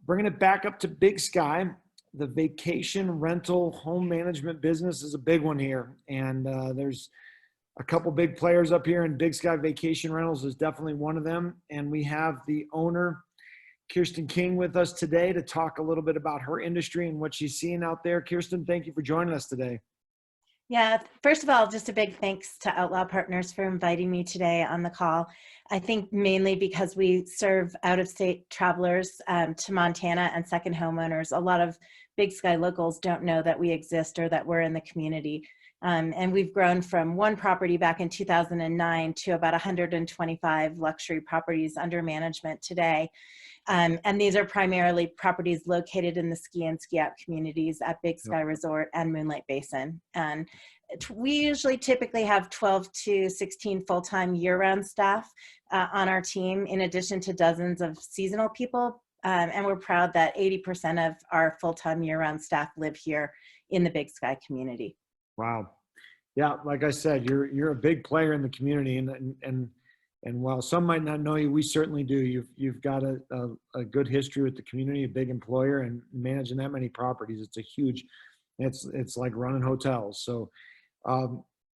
Bringing it back up to Big Sky, the vacation rental home management business is a big one here. And there's a couple big players up here, and Big Sky Vacation Rentals is definitely one of them. And we have the owner, Kirsten King, with us today to talk a little bit about her industry and what she's seeing out there. Kirsten, thank you for joining us today. Yeah, first of all, just a big thanks to Outlaw Partners for inviting me today on the call. I think mainly because we serve out-of-state travelers to Montana and second homeowners. A lot of Big Sky locals don't know that we exist or that we're in the community. And we've grown from one property back in 2009 to about 125 luxury properties under management today. And these are primarily properties located in the ski and ski out communities at Big Sky Resort and Moonlight Basin. And we usually typically have 12 to 16 full-time year-round staff on our team, in addition to dozens of seasonal people. And we're proud that 80% of our full-time year-round staff live here in the Big Sky community. Wow. Yeah, like I said, you're a big player in the community, and while some might not know you, we certainly do. You've got a good history with the community, a big employer, and managing that many properties. It's a huge. It's like running hotels. So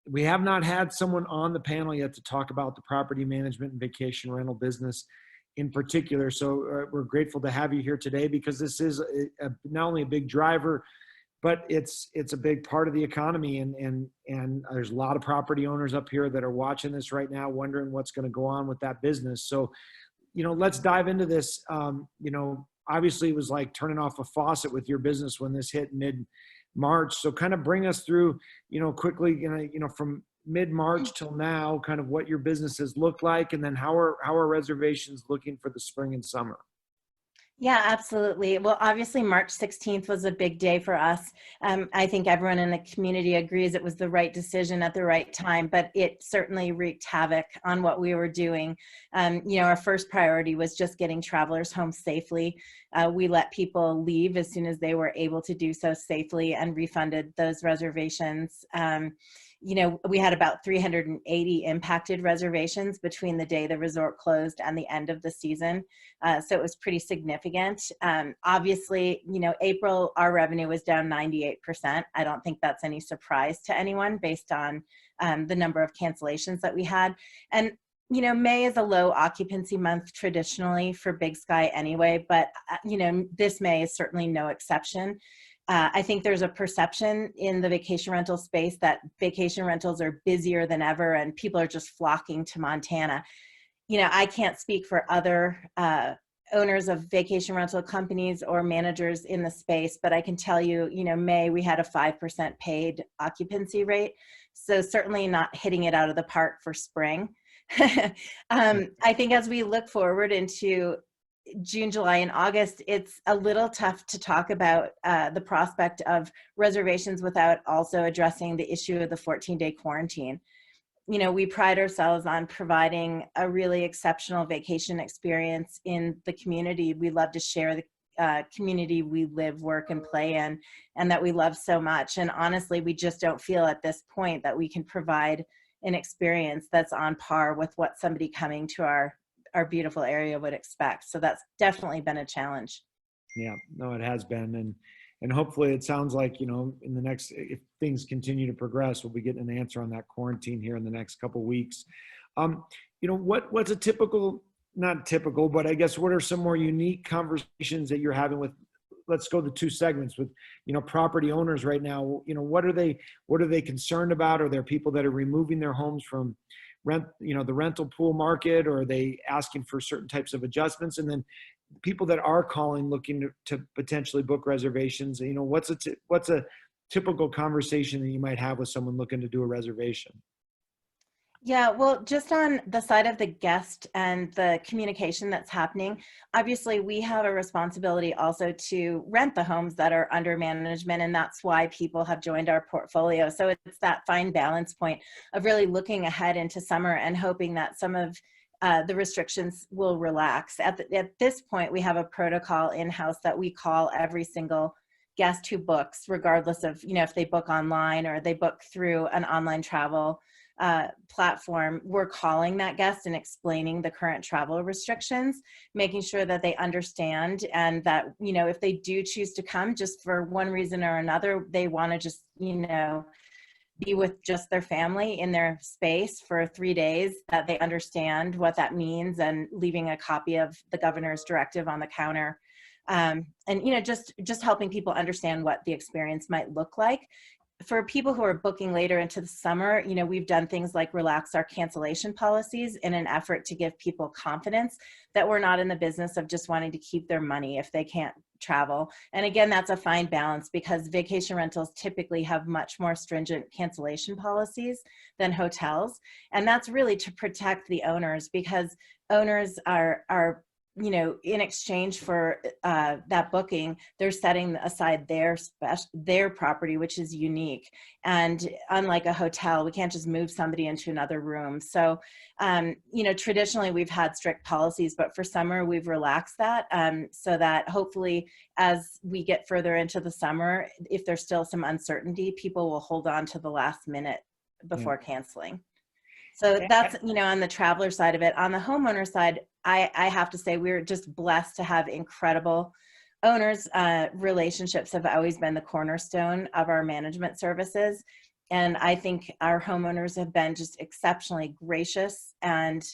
we have not had someone on the panel yet to talk about the property management and vacation rental business in particular. So we're grateful to have you here today, because this is not only a big driver, but it's a big part of the economy, and there's a lot of property owners up here that are watching this right now, wondering what's going to go on with that business. So, let's dive into this. Obviously it was like turning off a faucet with your business when this hit mid-March. So kind of bring us through, quickly, from mid-March till now, kind of what your business has looked like, and then how are reservations looking for the spring and summer? Yeah, absolutely. Well, obviously March 16th was a big day for us. I think everyone in the community agrees it was the right decision at the right time, but it certainly wreaked havoc on what we were doing. Our first priority was just getting travelers home safely. We let people leave as soon as they were able to do so safely and refunded those reservations. We had about 380 impacted reservations between the day the resort closed and the end of the season. So it was pretty significant. Obviously, April, our revenue was down 98%. I don't think that's any surprise to anyone based on the number of cancellations that we had. And May is a low occupancy month traditionally for Big Sky anyway, but this May is certainly no exception. I think there's a perception in the vacation rental space that vacation rentals are busier than ever and people are just flocking to Montana. I can't speak for other owners of vacation rental companies or managers in the space, but I can tell you, May we had a 5% paid occupancy rate. So certainly not hitting it out of the park for spring. I think as we look forward into June, July, and August, it's a little tough to talk about the prospect of reservations without also addressing the issue of the 14-day quarantine. We pride ourselves on providing a really exceptional vacation experience in the community. We love to share the community we live, work, and play in, and that we love so much. And honestly, we just don't feel at this point that we can provide an experience that's on par with what somebody coming to our beautiful area would expect. So that's definitely been a challenge. Yeah, no, it has been. And hopefully it sounds like, in the next, if things continue to progress, we'll be getting an answer on that quarantine here in the next couple of weeks. What's a typical, not typical, but I guess what are some more unique conversations that you're having with, let's go to two segments with, property owners right now. What are they concerned about? Are there people that are removing their homes from the rental pool market, or are they asking for certain types of adjustments? And then people that are calling, looking to potentially book reservations, what's a typical conversation that you might have with someone looking to do a reservation? Yeah, well, just on the side of the guest and the communication that's happening, obviously we have a responsibility also to rent the homes that are under management, and that's why people have joined our portfolio. So it's that fine balance point of really looking ahead into summer and hoping that some of the restrictions will relax. At this point, we have a protocol in-house that we call every single guest who books, regardless of, if they book online or they book through an online travel platform, we're calling that guest and explaining the current travel restrictions, making sure that they understand, and that, you know, if they do choose to come just for one reason or another, they want to just, you know, be with just their family in their space for 3 days, that they understand what that means, and leaving a copy of the governor's directive on the counter. And, you know, just helping people understand what the experience might look like. For people who are booking later into the summer, you know, we've done things like relax our cancellation policies in an effort to give people confidence that we're not in the business of just wanting to keep their money if they can't travel. And again, that's a fine balance, because vacation rentals typically have much more stringent cancellation policies than hotels. And that's really to protect the owners, because owners are you know, in exchange for that booking, they're setting aside their property, which is unique. And unlike a hotel, we can't just move somebody into another room. So, you know, traditionally we've had strict policies, but for summer we've relaxed that, so that hopefully as we get further into the summer, if there's still some uncertainty, people will hold on to the last minute before canceling. So that's, you know, on the traveler side of it. On the homeowner side, I have to say we're just blessed to have incredible owners. Relationships have always been the cornerstone of our management services. And I think our homeowners have been just exceptionally gracious, and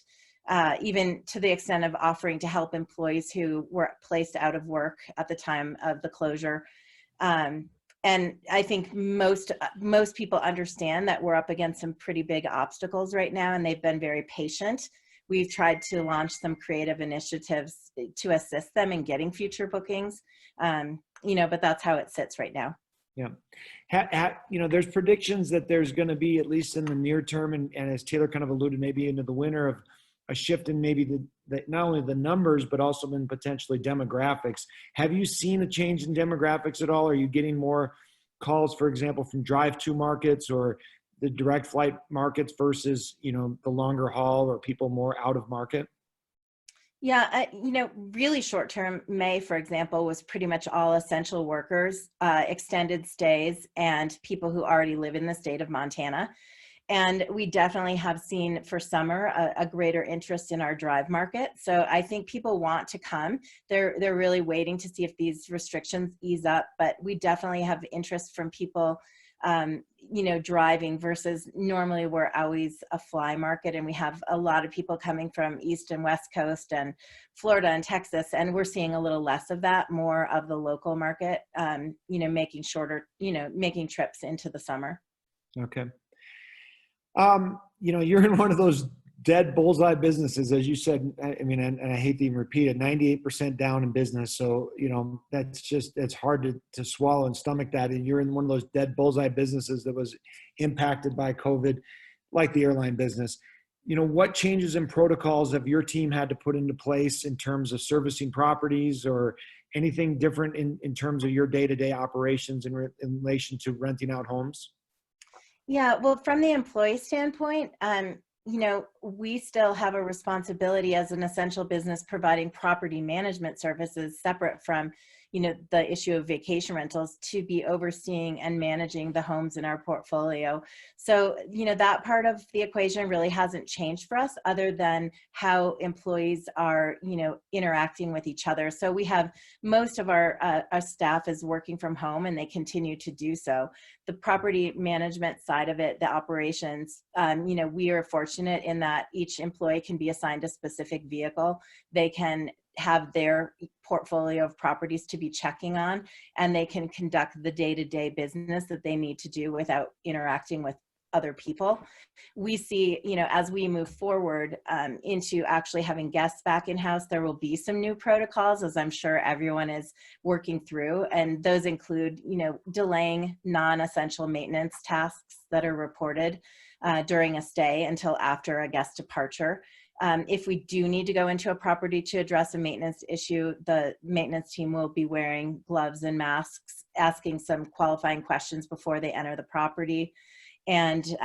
even to the extent of offering to help employees who were placed out of work at the time of the closure. And I think most people understand that we're up against some pretty big obstacles right now, and they've been very patient. We've tried to launch some creative initiatives to assist them in getting future bookings, you know, but that's how it sits right now. Yeah. You know, there's predictions that there's going to be, at least in the near term, and as Taylor kind of alluded, maybe into the winter, of a shift in maybe the not only the numbers, but also in potentially demographics. Have you seen a change in demographics at all? Are you getting more calls, for example, from drive-to markets or the direct flight markets versus, you know, the longer haul, or people more out of market? Yeah, you know, really short term, May, for example, was pretty much all essential workers, extended stays, and people who already live in the state of Montana. And we definitely have seen for summer a greater interest in our drive market. So I think people want to come. They're really waiting to see if these restrictions ease up. But we definitely have interest from people, you know, driving, versus normally we're always a fly market, and we have a lot of people coming from East and West Coast and Florida and Texas, and we're seeing a little less of that, more of the local market, you know, making shorter, you know, making trips into the summer. Okay. You know, you're in one of those dead bullseye businesses, as you said. I mean, and I hate to even repeat it, 98% down in business. So, you know, it's hard to swallow and stomach that. And you're in one of those dead bullseye businesses that was impacted by COVID, like the airline business. You know, what changes in protocols have your team had to put into place in terms of servicing properties, or anything different in terms of your day-to-day operations in relation to renting out homes? Yeah, well, from the employee standpoint, you know, we still have a responsibility as an essential business providing property management services separate from, you know, the issue of vacation rentals, to be overseeing and managing the homes in our portfolio. So, you know, that part of the equation really hasn't changed for us, other than how employees are, you know, interacting with each other. So we have most of our staff is working from home, and they continue to do so. The property management side of it, the operations, you know, we are fortunate in that each employee can be assigned a specific vehicle. They can have their portfolio of properties to be checking on, and they can conduct the day-to-day business that they need to do without interacting with other people. We see, you know, as we move forward into actually having guests back in-house, there will be some new protocols, as I'm sure everyone is working through. And those include, you know, delaying non-essential maintenance tasks that are reported during a stay until after a guest departure. If we do need to go into a property to address a maintenance issue, the maintenance team will be wearing gloves and masks, asking some qualifying questions before they enter the property. and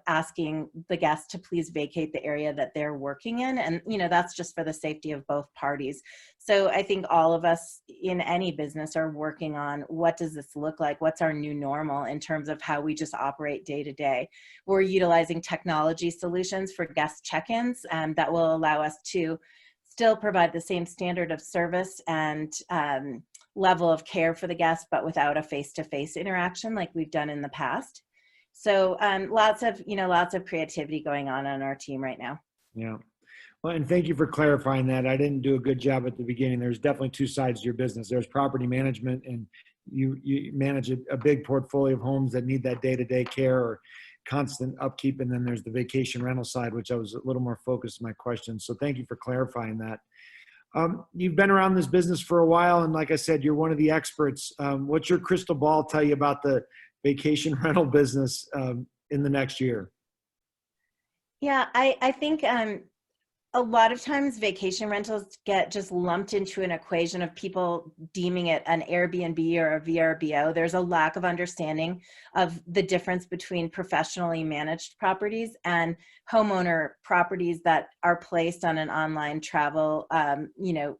asking the guests to please vacate the area that they're working in. And that's just for the safety of both parties. So I think all of us in any business are working on, what does this look like? What's our new normal in terms of how we just operate day to day? We're utilizing technology solutions for guest check-ins that will allow us to still provide the same standard of service and level of care for the guest, but without a face-to-face interaction like we've done in the past. So lots of creativity going on our team right now. Yeah. Well, and thank you for clarifying that. I didn't do a good job at the beginning. There's definitely two sides to your business. There's property management, and you manage a big portfolio of homes that need that day-to-day care or constant upkeep. And then there's the vacation rental side, which I was a little more focused in my question. So thank you for clarifying that. You've been around this business for a while, and like I said, you're one of the experts. What's your crystal ball tell you about the vacation rental business in the next year? Yeah, I think a lot of times vacation rentals get just lumped into an equation of people deeming it an Airbnb or a VRBO. There's a lack of understanding of the difference between professionally managed properties and homeowner properties that are placed on an online travel,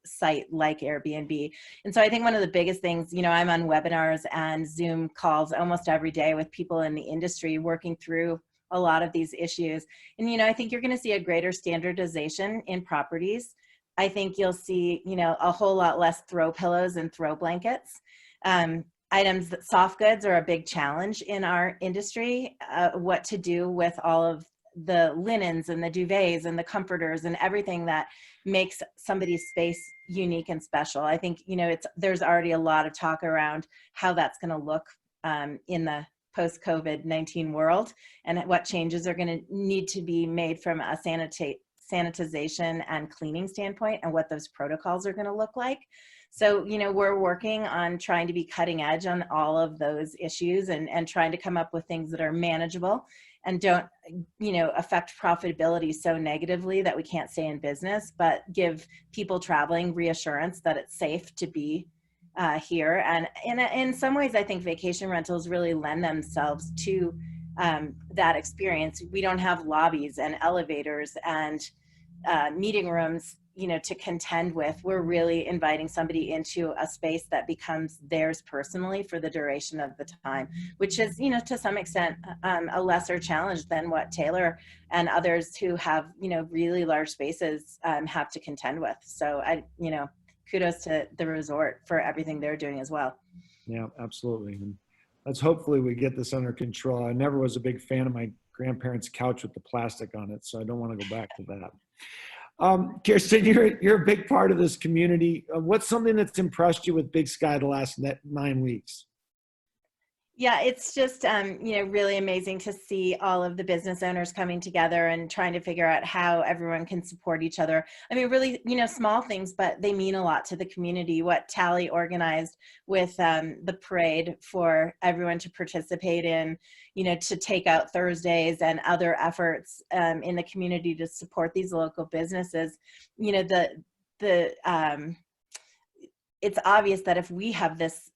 site like Airbnb. And so I think one of the biggest things, I'm on webinars and Zoom calls almost every day with people in the industry working through a lot of these issues. And, I think you're going to see a greater standardization in properties. I think you'll see, a whole lot less throw pillows and throw blankets. Soft goods are a big challenge in our industry. What to do with all of the linens and the duvets and the comforters and everything that makes somebody's space unique and special. I think, there's already a lot of talk around how that's going to look in the post-COVID-19 world, and what changes are going to need to be made from a sanitization and cleaning standpoint, and what those protocols are going to look like. So, we're working on trying to be cutting edge on all of those issues and trying to come up with things that are manageable and don't, affect profitability so negatively that we can't stay in business, but give people traveling reassurance that it's safe to be here. And in some ways, I think vacation rentals really lend themselves to that experience. We don't have lobbies and elevators and meeting rooms, to contend with. We're really inviting somebody into a space that becomes theirs personally for the duration of the time, which is, to some extent, a lesser challenge than what Taylor and others who have, really large spaces have to contend with. So kudos to the resort for everything they're doing as well. Yeah, absolutely. And let's hopefully we get this under control. I never was a big fan of my grandparents' couch with the plastic on it, so I don't want to go back to that. Kirsten, you're a big part of this community. What's something that's impressed you with Big Sky the last 9 weeks? Yeah, it's just, really amazing to see all of the business owners coming together and trying to figure out how everyone can support each other. I mean, really, small things, but they mean a lot to the community. What Tally organized with the parade for everyone to participate in, to take out Thursdays and other efforts in the community to support these local businesses, it's obvious that if we have this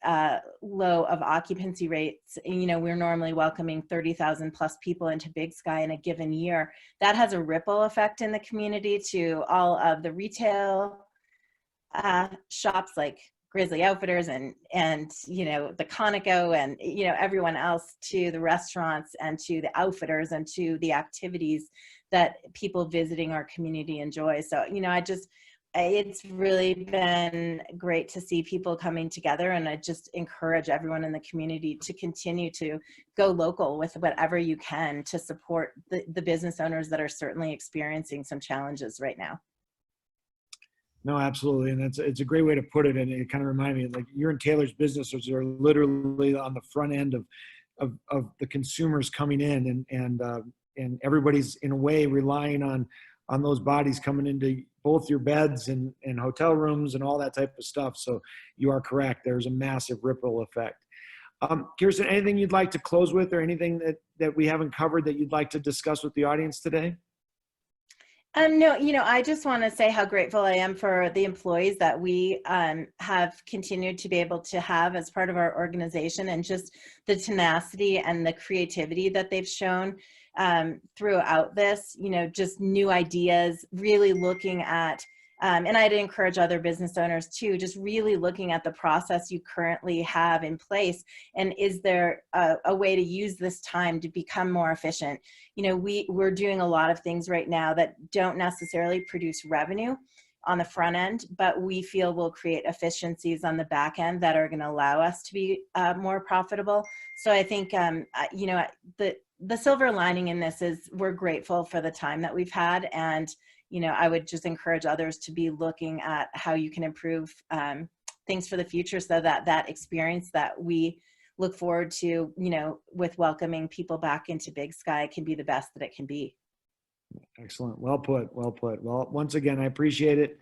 low of occupancy rates, we're normally welcoming 30,000 plus people into Big Sky in a given year. That has a ripple effect in the community to all of the retail shops like Grizzly Outfitters and the Conoco and, everyone else, to the restaurants and to the outfitters and to the activities that people visiting our community enjoy. So, it's really been great to see people coming together, and I just encourage everyone in the community to continue to go local with whatever you can to support the business owners that are certainly experiencing some challenges right now. No, absolutely. And it's a great way to put it. And it kind of reminded me, like, you're in Taylor's businesses are literally on the front end of the consumers coming in, and everybody's in a way relying on those bodies coming into both your beds and hotel rooms and all that type of stuff. So you are correct. There's a massive ripple effect. Kirsten, anything you'd like to close with, or anything that we haven't covered that you'd like to discuss with the audience today? No, I just want to say how grateful I am for the employees that we have continued to be able to have as part of our organization, and just the tenacity and the creativity that they've shown throughout this, just new ideas, really looking at, and I'd encourage other business owners too, just really looking at the process you currently have in place. And is there a way to use this time to become more efficient? We're doing a lot of things right now that don't necessarily produce revenue on the front end, but we feel will create efficiencies on the back end that are going to allow us to be more profitable. So I think, the silver lining in this is we're grateful for the time that we've had. And, I would just encourage others to be looking at how you can improve things for the future, so that that experience that we look forward to, with welcoming people back into Big Sky, can be the best that it can be. Excellent. Well put. Well put. Well, once again, I appreciate it.